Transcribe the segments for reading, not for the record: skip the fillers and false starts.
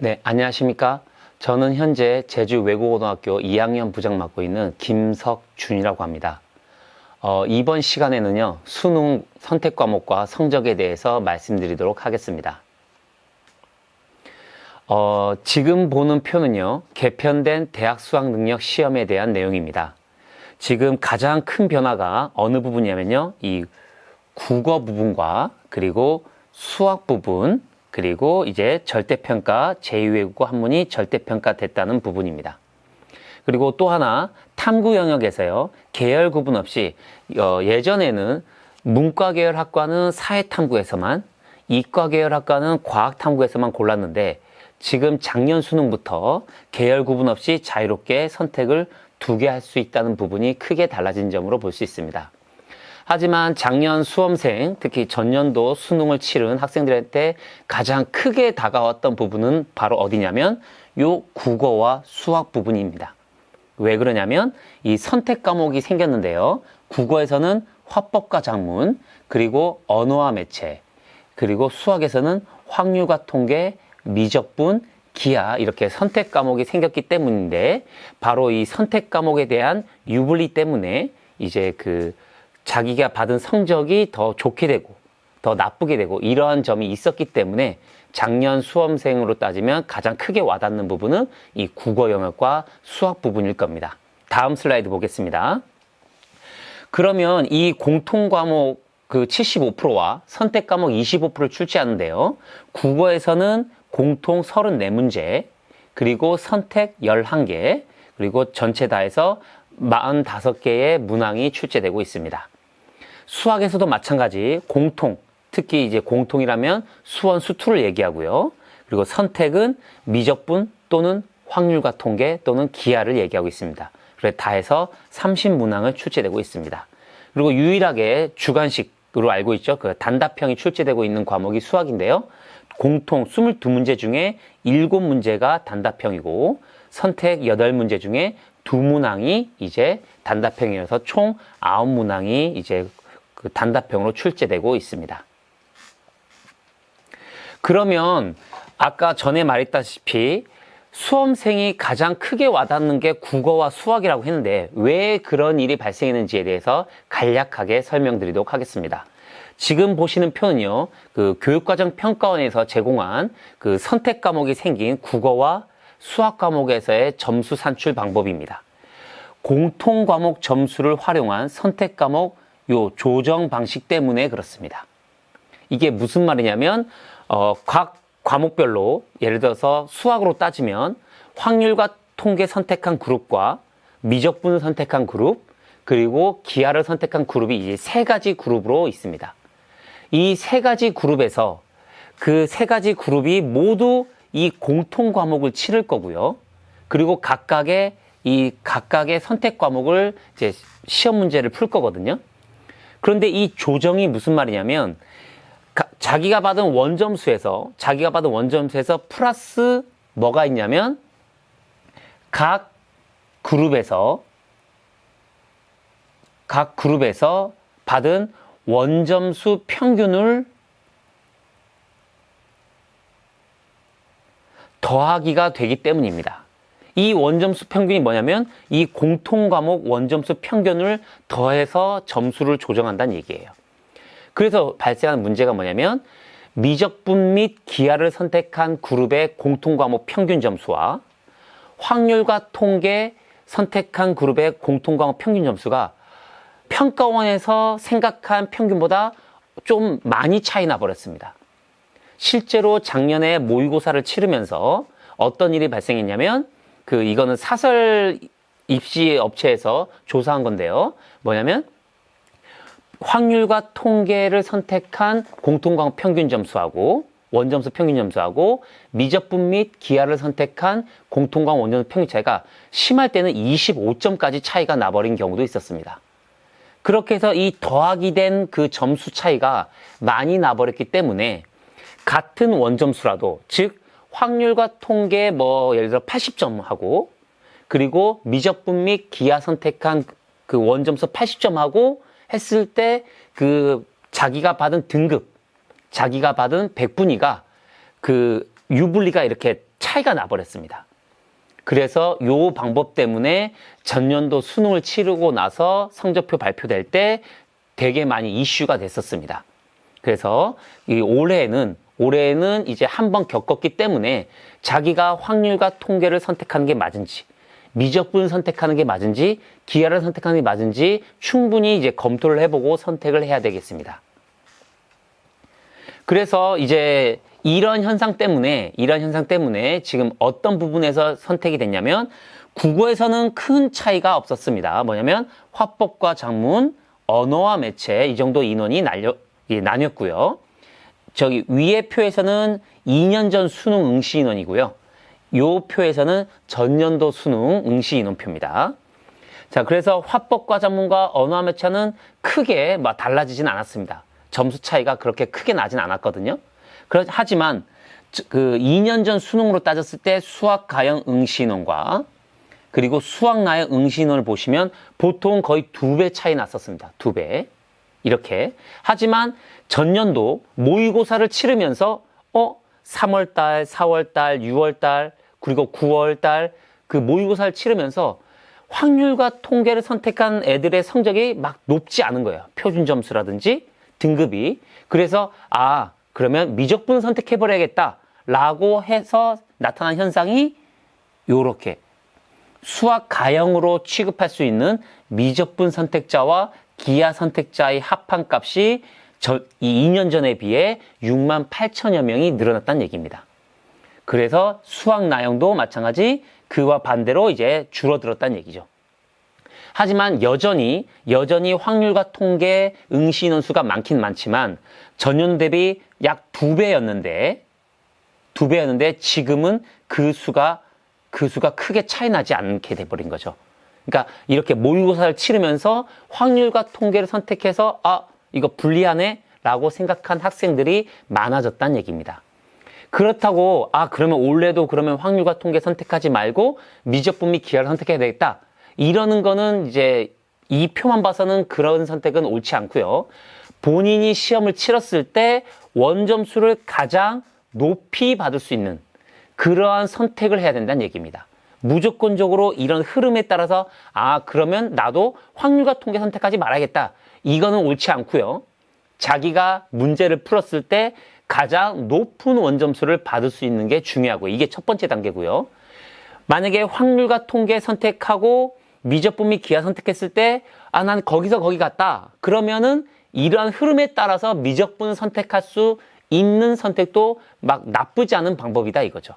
네, 안녕하십니까. 저는 현재 제주 외국어고등학교 2학년 부장 맡고 있는 김석준이라고 합니다. 이번 시간에는요, 수능 선택 과목과 성적에 대해서 말씀드리도록 하겠습니다. 지금 보는 표는요, 개편된 대학 수학 능력 시험에 대한 내용입니다. 지금 가장 큰 변화가 어느 부분이냐면요, 이 국어 부분과 그리고 수학 부분, 그리고 이제 절대평가, 제2외국어 한문이 절대평가 됐다는 부분입니다. 그리고 또 하나 탐구 영역에서요, 계열 구분 없이 예전에는 문과 계열 학과는 사회탐구에서만, 이과 계열 학과는 과학탐구에서만 골랐는데 지금 작년 수능부터 계열 구분 없이 자유롭게 선택을 2개 할 수 있다는 부분이 크게 달라진 점으로 볼 수 있습니다. 하지만 작년 수험생, 특히 전년도 수능을 치른 학생들한테 가장 크게 다가왔던 부분은 바로 어디냐면 요 국어와 수학 부분입니다. 왜 그러냐면 이 선택 과목이 생겼는데요. 국어에서는 화법과 작문, 그리고 언어와 매체, 그리고 수학에서는 확률과 통계, 미적분, 기하 이렇게 선택 과목이 생겼기 때문인데 바로 이 선택 과목에 대한 유불리 때문에 이제 자기가 받은 성적이 더 좋게 되고 더 나쁘게 되고 이러한 점이 있었기 때문에 작년 수험생으로 따지면 가장 크게 와닿는 부분은 이 국어 영역과 수학 부분일 겁니다. 다음 슬라이드 보겠습니다. 그러면 이 공통 과목 75%와 선택 과목 25%를 출제하는데요. 국어에서는 공통 34문제, 그리고 선택 11개, 그리고 전체 다 해서 45개의 문항이 출제되고 있습니다. 수학에서도 마찬가지 공통, 특히 이제 공통이라면 수원, 수투를 얘기하고요. 그리고 선택은 미적분 또는 확률과 통계 또는 기하를 얘기하고 있습니다. 그래서 다 해서 30문항을 출제되고 있습니다. 그리고 유일하게 주관식으로 알고 있죠. 단답형이 출제되고 있는 과목이 수학인데요. 공통 22문제 중에 7문제가 단답형이고 선택 8문제 중에 2문항이 이제 단답형이어서 총 9문항이 이제 단답형으로 출제되고 있습니다. 그러면 아까 전에 말했다시피 수험생이 가장 크게 와닿는 게 국어와 수학이라고 했는데 왜 그런 일이 발생했는지에 대해서 간략하게 설명드리도록 하겠습니다. 지금 보시는 표는요, 교육과정 평가원에서 제공한 선택 과목이 생긴 국어와 수학 과목에서의 점수 산출 방법입니다. 공통 과목 점수를 활용한 선택 과목 요 조정 방식 때문에 그렇습니다. 이게 무슨 말이냐면 각 과목별로 예를 들어서 수학으로 따지면 확률과 통계 선택한 그룹과 미적분을 선택한 그룹, 그리고 기하를 선택한 그룹이 이제 3가지 그룹으로 있습니다. 이 3가지 그룹에서 그 3가지 그룹이 모두 이 공통 과목을 치를 거고요. 그리고 각각의 선택 과목을 이제 시험 문제를 풀 거거든요. 그런데 이 조정이 무슨 말이냐면 자기가 받은 원점수에서 플러스 뭐가 있냐면 각 그룹에서 받은 원점수 평균을 더하기가 되기 때문입니다. 이 원점수 평균이 뭐냐면 이 공통 과목 원점수 평균을 더해서 점수를 조정한다는 얘기예요. 그래서 발생하는 문제가 뭐냐면 미적분 및 기하를 선택한 그룹의 공통 과목 평균 점수와 확률과 통계 선택한 그룹의 공통 과목 평균 점수가 평가원에서 생각한 평균보다 좀 많이 차이 나버렸습니다. 실제로 작년에 모의고사를 치르면서 어떤 일이 발생했냐면 이거는 사설 입시 업체에서 조사한 건데요. 뭐냐면 확률과 통계를 선택한 공통과목 평균 점수하고 원점수 평균 점수하고 미적분 및 기하를 선택한 공통과목 원점수 평균 차이가 심할 때는 25점까지 차이가 나버린 경우도 있었습니다. 그렇게 해서 이 더하기 된 그 점수 차이가 많이 나버렸기 때문에 같은 원점수라도 즉 확률과 통계 예를 들어 80점하고 그리고 미적분 및 기하 선택한 그 원점수 80점하고 했을 때 자기가 받은 등급, 자기가 받은 백분위가 유불리가 이렇게 차이가 나버렸습니다. 그래서 요 방법 때문에 전년도 수능을 치르고 나서 성적표 발표될 때 되게 많이 이슈가 됐었습니다. 그래서 이 올해는 이제 한번 겪었기 때문에 자기가 확률과 통계를 선택하는 게 맞은지, 미적분을 선택하는 게 맞은지, 기하를 선택하는 게 맞은지 충분히 이제 검토를 해보고 선택을 해야 되겠습니다. 그래서 이제 이런 현상 때문에 지금 어떤 부분에서 선택이 됐냐면 국어에서는 큰 차이가 없었습니다. 뭐냐면 화법과 작문, 언어와 매체 이 정도 인원이 나뉘었고요. 저기 위의 표에서는 2년 전 수능 응시 인원이고요. 요 표에서는 전년도 수능 응시 인원표입니다. 자, 그래서 화법과 작문과 언어와 매체는 크게 달라지진 않았습니다. 점수 차이가 그렇게 크게 나진 않았거든요. 하지만 그 2년 전 수능으로 따졌을 때 수학 가형 응시 인원과 그리고 수학 나형 응시 인원을 보시면 보통 거의 2배 차이 났었습니다. 2배. 이렇게. 하지만 전년도 모의고사를 치르면서 3월달, 4월달, 6월달, 그리고 9월달 그 모의고사를 치르면서 확률과 통계를 선택한 애들의 성적이 막 높지 않은 거예요. 표준 점수라든지 등급이. 그래서 그러면 미적분 선택해버려야겠다 라고 해서 나타난 현상이 요렇게 수학 가형으로 취급할 수 있는 미적분 선택자와 기하 선택자의 합한 값이 이 2년 전에 비해 6만 8천여 명이 늘어났다는 얘기입니다. 그래서 수학 나형도 마찬가지 그와 반대로 이제 줄어들었다는 얘기죠. 하지만 여전히 확률과 통계 응시 인원 수가 많긴 많지만 전년 대비 약 2배였는데 지금은 그 수가 크게 차이 나지 않게 돼버린 거죠. 그러니까 이렇게 모의고사를 치르면서 확률과 통계를 선택해서 이거 불리하네 라고 생각한 학생들이 많아졌다는 얘기입니다. 그렇다고 그러면 올해도 그러면 확률과 통계 선택하지 말고 미적분 및 기하를 선택해야 되겠다 이러는 거는 이제 이 표만 봐서는 그런 선택은 옳지 않고요. 본인이 시험을 치렀을 때 원점수를 가장 높이 받을 수 있는 그러한 선택을 해야 된다는 얘기입니다. 무조건적으로 이런 흐름에 따라서 그러면 나도 확률과 통계 선택하지 말아야겠다. 이거는 옳지 않고요. 자기가 문제를 풀었을 때 가장 높은 원점수를 받을 수 있는 게 중요하고 이게 첫 번째 단계고요. 만약에 확률과 통계 선택하고 미적분 및 기하 선택했을 때 난 거기서 거기 갔다. 그러면은 이러한 흐름에 따라서 미적분 선택할 수 있는 선택도 막 나쁘지 않은 방법이다 이거죠.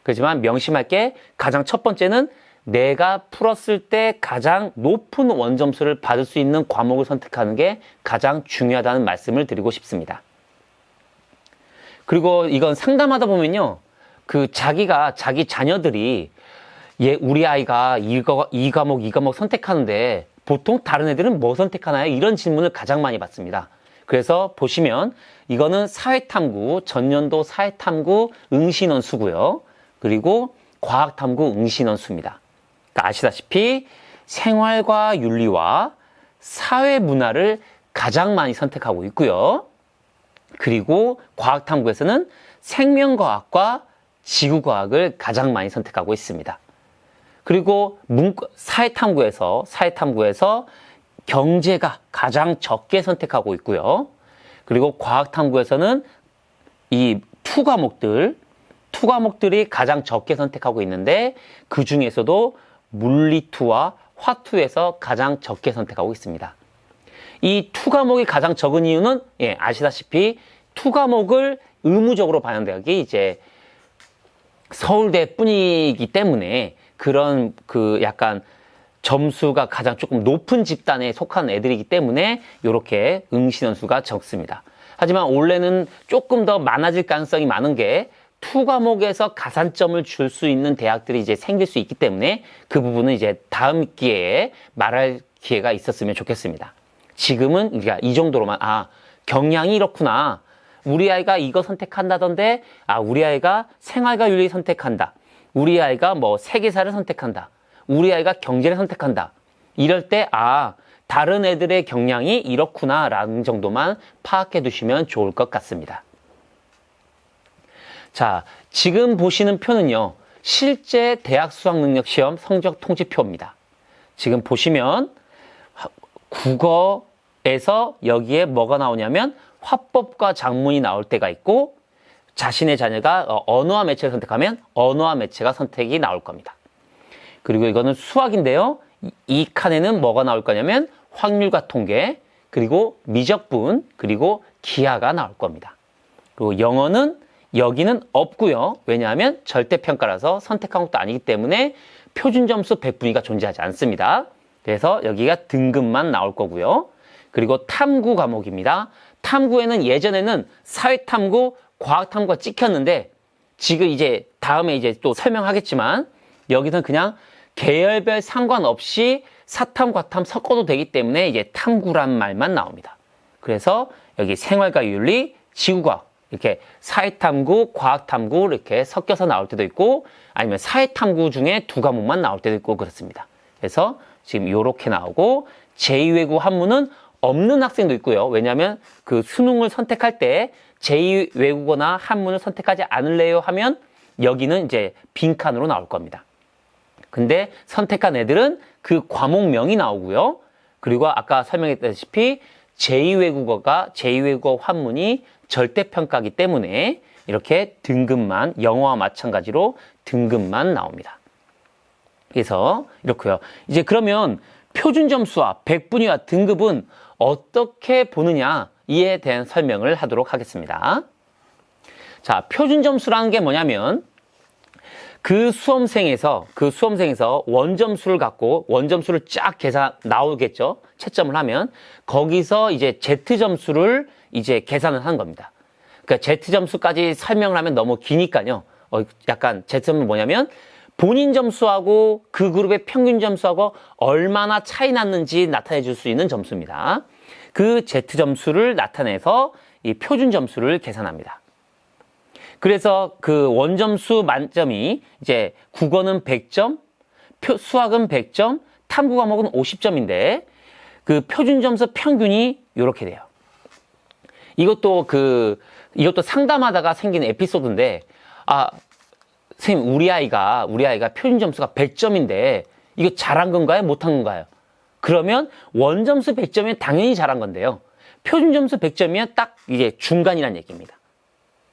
그렇지만 명심할 게 가장 첫 번째는 내가 풀었을 때 가장 높은 원점수를 받을 수 있는 과목을 선택하는 게 가장 중요하다는 말씀을 드리고 싶습니다. 그리고 이건 상담하다 보면요. 자기 자녀들이 우리 아이가 이 과목 선택하는데 보통 다른 애들은 뭐 선택하나요? 이런 질문을 가장 많이 받습니다. 그래서 보시면 이거는 사회탐구, 전년도 사회탐구 응시인원 수고요. 그리고 과학탐구 응시인원 수입니다. 그러니까 아시다시피 생활과 윤리와 사회문화를 가장 많이 선택하고 있고요. 그리고 과학탐구에서는 생명과학과 지구과학을 가장 많이 선택하고 있습니다. 그리고 사회탐구에서 경제가 가장 적게 선택하고 있고요. 그리고 과학탐구에서는 이 투과목들이 가장 적게 선택하고 있는데 그 중에서도 물리투와 화투에서 가장 적게 선택하고 있습니다. 이 투과목이 가장 적은 이유는 아시다시피 투과목을 의무적으로 반영대학이 이제 서울대뿐이기 때문에 그런 약간 점수가 가장 조금 높은 집단에 속한 애들이기 때문에 이렇게 응시인원 수가 적습니다. 하지만 올해는 조금 더 많아질 가능성이 많은 게 투과목에서 가산점을 줄 수 있는 대학들이 이제 생길 수 있기 때문에 그 부분은 이제 다음 기회에 말할 기회가 있었으면 좋겠습니다. 지금은 우리가 이 정도로만 경향이 이렇구나. 우리 아이가 이거 선택한다던데 우리 아이가 생활과 윤리 선택한다. 우리 아이가 세계사를 선택한다. 우리 아이가 경제를 선택한다. 이럴 때 다른 애들의 경향이 이렇구나 라는 정도만 파악해 두시면 좋을 것 같습니다. 자, 지금 보시는 표는요, 실제 대학 수학능력시험 성적 통지표입니다. 지금 보시면 국어에서 여기에 뭐가 나오냐면 화법과 작문이 나올 때가 있고, 자신의 자녀가 언어와 매체를 선택하면 언어와 매체가 선택이 나올 겁니다. 그리고 이거는 수학인데요. 이 칸에는 뭐가 나올 거냐면 확률과 통계, 그리고 미적분, 그리고 기하가 나올 겁니다. 그리고 영어는 여기는 없고요. 왜냐하면 절대평가라서 선택한 것도 아니기 때문에 표준점수 100분위가 존재하지 않습니다. 그래서 여기가 등급만 나올 거고요. 그리고 탐구 과목입니다. 탐구에는 예전에는 사회탐구, 과학탐구가 찍혔는데 지금 이제 다음에 이제 또 설명하겠지만 여기서는 그냥 계열별 상관없이 사탐, 과탐 섞어도 되기 때문에 이제 탐구란 말만 나옵니다. 그래서 여기 생활과 윤리, 지구과학 이렇게 사회탐구, 과학탐구 이렇게 섞여서 나올 때도 있고 아니면 사회탐구 중에 두 과목만 나올 때도 있고 그렇습니다. 그래서 지금 이렇게 나오고 제2외국어 한문은 없는 학생도 있고요. 왜냐하면 그 수능을 선택할 때 제2외국어나 한문을 선택하지 않을래요 하면 여기는 이제 빈칸으로 나올 겁니다. 근데 선택한 애들은 그 과목명이 나오고요. 그리고 아까 설명했다시피 제2외국어 한문이 절대평가이기 때문에 이렇게 등급만, 영어와 마찬가지로 등급만 나옵니다. 그래서 이렇고요. 이제 그러면 표준점수와 100분위와 등급은 어떻게 보느냐 이에 대한 설명을 하도록 하겠습니다. 자, 표준점수라는 게 뭐냐면 그 수험생에서 원점수를 갖고 원점수를 쫙 계산 나오겠죠. 채점을 하면 거기서 이제 Z점수를 이제 계산을 하는 겁니다. 그러니까 Z점수까지 설명을 하면 너무 기니까요. 약간 Z점수는 뭐냐면 본인 점수하고 그 그룹의 평균 점수하고 얼마나 차이 났는지 나타내 줄 수 있는 점수입니다. 그 Z점수를 나타내서 이 표준 점수를 계산합니다. 그래서 그 원점수 만점이 이제 국어는 100점, 수학은 100점, 탐구 과목은 50점인데 그 표준 점수 평균이 이렇게 돼요. 이것도 상담하다가 생긴 에피소드인데, 선생님, 우리 아이가 표준 점수가 100점인데, 이거 잘한 건가요? 못한 건가요? 그러면 원점수 100점이면 당연히 잘한 건데요. 표준 점수 100점이면 딱 이게 중간이라는 얘기입니다.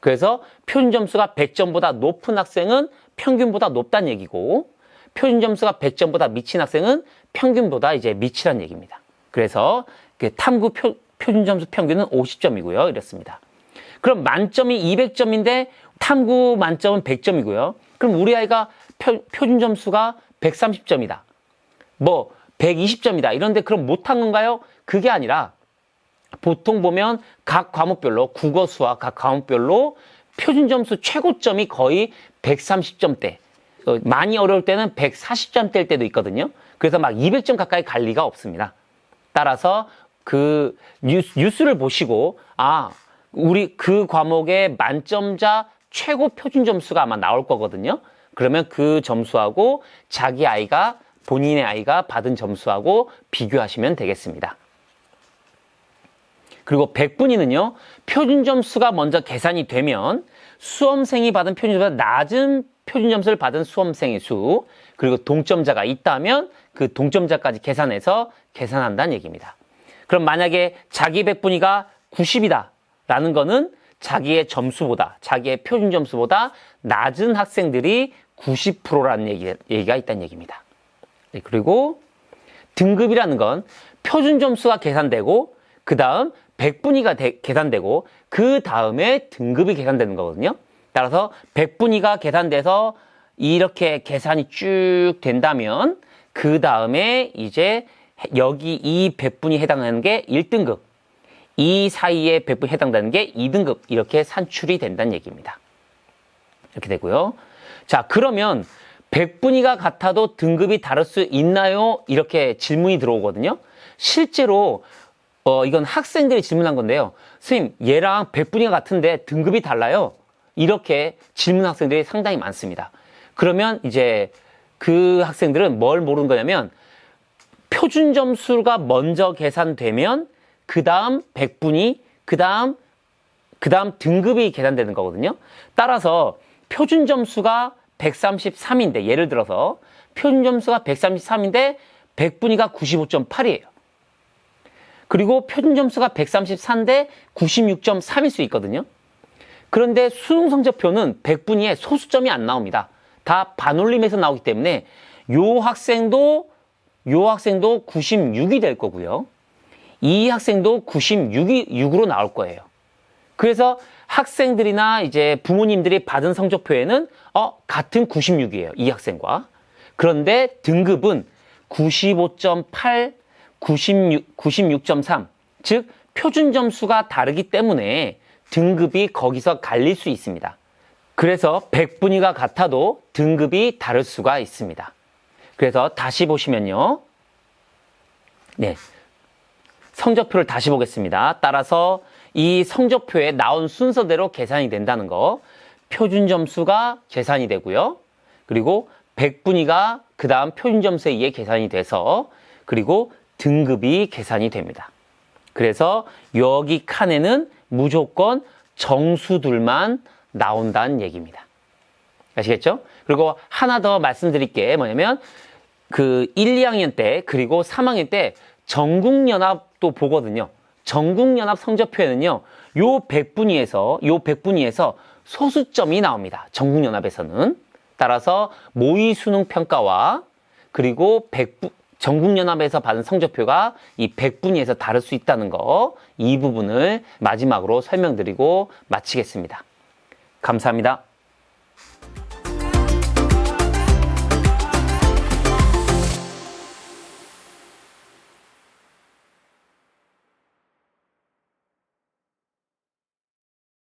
그래서 표준 점수가 100점보다 높은 학생은 평균보다 높다는 얘기고, 표준 점수가 100점보다 미친 학생은 평균보다 이제 미치라는 얘기입니다. 그래서 그 탐구 표준 점수 평균은 50점이고요. 이렇습니다. 그럼 만점이 200점인데 탐구 만점은 100점이고요. 그럼 우리 아이가 표준 점수가 130점이다. 120점이다. 이런데 그럼 못한 건가요? 그게 아니라 보통 보면 각 과목별로 국어, 수학 각 과목별로 표준 점수 최고점이 거의 130점대. 많이 어려울 때는 140점대일 때도 있거든요. 그래서 막 200점 가까이 갈 리가 없습니다. 따라서 그 뉴스를 보시고 우리 그 과목의 만점자 최고 표준 점수가 아마 나올 거거든요. 그러면 그 점수하고 본인의 아이가 받은 점수하고 비교하시면 되겠습니다. 그리고 100분위는요, 표준 점수가 먼저 계산이 되면 수험생이 받은 표준 점수보다 낮은 표준 점수를 받은 수험생의 수, 그리고 동점자가 있다면 그 동점자까지 계산해서 계산한다는 얘기입니다. 그럼 만약에 자기 100분위가 90이다 라는 거는 자기의 표준 점수보다 낮은 학생들이 90%라는 얘기가 있다는 얘기입니다. 네, 그리고 등급이라는 건 표준 점수가 계산되고 그 다음 100분위가 계산되고 그 다음에 등급이 계산되는 거거든요. 따라서 100분위가 계산돼서 이렇게 계산이 쭉 된다면 그 다음에 이제 여기 이 100분위 해당하는 게 1등급, 이 사이에 100분위 해당되는 게 2등급 이렇게 산출이 된다는 얘기입니다. 이렇게 되고요. 자, 그러면 100분위가 같아도 등급이 다를 수 있나요? 이렇게 질문이 들어오거든요. 실제로 이건 학생들이 질문한 건데요. 선생님, 얘랑 100분위가 같은데 등급이 달라요? 이렇게 질문 학생들이 상당히 많습니다. 그러면 이제 그 학생들은 뭘 모르는 거냐면 표준 점수가 먼저 계산되면 그 다음 100분위, 그 다음 그 다음 등급이 계산되는 거거든요. 따라서 표준 점수가 133인데, 예를 들어서 표준 점수가 133인데 100분위가 95.8이에요. 그리고 표준 점수가 134인데 96.3일 수 있거든요. 그런데 수능 성적표는 100분위에 소수점이 안 나옵니다. 다 반올림에서 나오기 때문에 요 학생도 96이 될 거고요. 이 학생도 96으로 나올 거예요. 그래서 학생들이나 이제 부모님들이 받은 성적표에는 같은 96이에요. 이 학생과. 그런데 등급은 95.8, 96.3, 즉 표준 점수가 다르기 때문에 등급이 거기서 갈릴 수 있습니다. 그래서 100분위가 같아도 등급이 다를 수가 있습니다. 그래서 다시 보시면요. 네. 성적표를 다시 보겠습니다. 따라서 이 성적표에 나온 순서대로 계산이 된다는 거. 표준 점수가 계산이 되고요. 그리고 100분위가 그 다음 표준 점수에 의해 계산이 돼서, 그리고 등급이 계산이 됩니다. 그래서 여기 칸에는 무조건 정수들만 나온다는 얘기입니다. 아시겠죠? 그리고 하나 더 말씀드릴 게 뭐냐면, 그 1, 2학년 때 그리고 3학년 때 전국연합도 보거든요. 전국연합 성적표에는요, 요 100분위에서 소수점이 나옵니다. 전국연합에서는. 따라서 모의 수능 평가와 그리고 전국연합에서 받은 성적표가 이 100분위에서 다를 수 있다는 거, 이 부분을 마지막으로 설명드리고 마치겠습니다. 감사합니다.